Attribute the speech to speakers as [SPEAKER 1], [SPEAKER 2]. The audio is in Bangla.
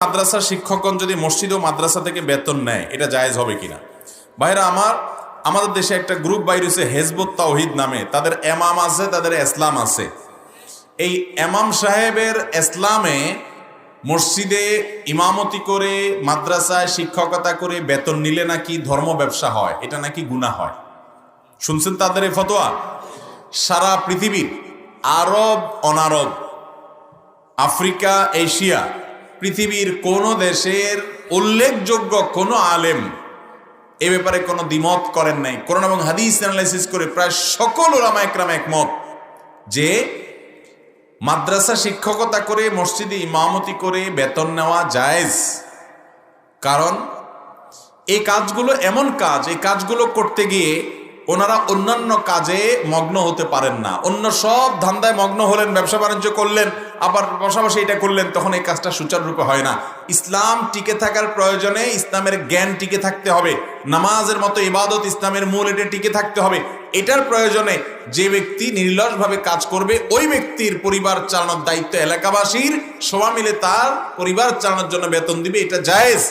[SPEAKER 1] মাদ্রাসার শিক্ষকগণ যদি মসজিদ ও মাদ্রাসা থেকে বেতন নেয়, এটা জায়েজ হবে কিনা? ভাইরা আমার, আমাদের দেশে একটা গ্রুপ বাইর হয়েছে হেজবুত তাওহীদ নামে, তাদের এমাম আছে, তাদের ইসলাম আছে। এই এমাম সাহেবের ইসলামে মসজিদে ইমামতি করে মাদ্রাসায় শিক্ষকতা করে বেতন নিলে নাকি ধর্ম ব্যবসা হয়, এটা নাকি গুনাহ হয়। শুনছেন তাদের এই ফতোয়া? সারা পৃথিবীর আরব, অনারব, আফ্রিকা, এশিয়া, পৃথিবীর কোন দেশের উল্লেখযোগ্য কোন আলেম এ ব্যাপারে কোনো দ্বিমত করেন নাই। কোরআন এবং হাদিস অ্যানালাইসিস করে প্রায় সকল উলামা একরাম একমত যে মাদ্রাসা শিক্ষকতা করে মসজিদে ইমামতি করে বেতন নেওয়া জায়েজ। কারণ এই কাজগুলো এমন কাজ, এই কাজগুলো করতে গিয়ে ওনারা অন্যান্য কাজে মগ্ন হতে পারেন না। অন্য সব ধান্দায় মগ্ন হলেন, ব্যবসা বাণিজ্য করলেন, আবার পাশাপাশি এটা করলেন, তখন এই কাজটা সুচারুরূপে হয় না। ইসলাম টিকে থাকার প্রয়োজনে ইসলামের জ্ঞান টিকে থাকতে হবে। নামাজের মতো ইবাদত ইসলামের মূল, এটা টিকে থাকতে হবে। এটার প্রয়োজনে যে ব্যক্তি নির্লসভাবে কাজ করবে, ওই ব্যক্তির পরিবার চালানোর দায়িত্ব এলাকাবাসীর, সবাই মিলে তার পরিবার চালানোর জন্য বেতন দিবে, এটা জায়েজ।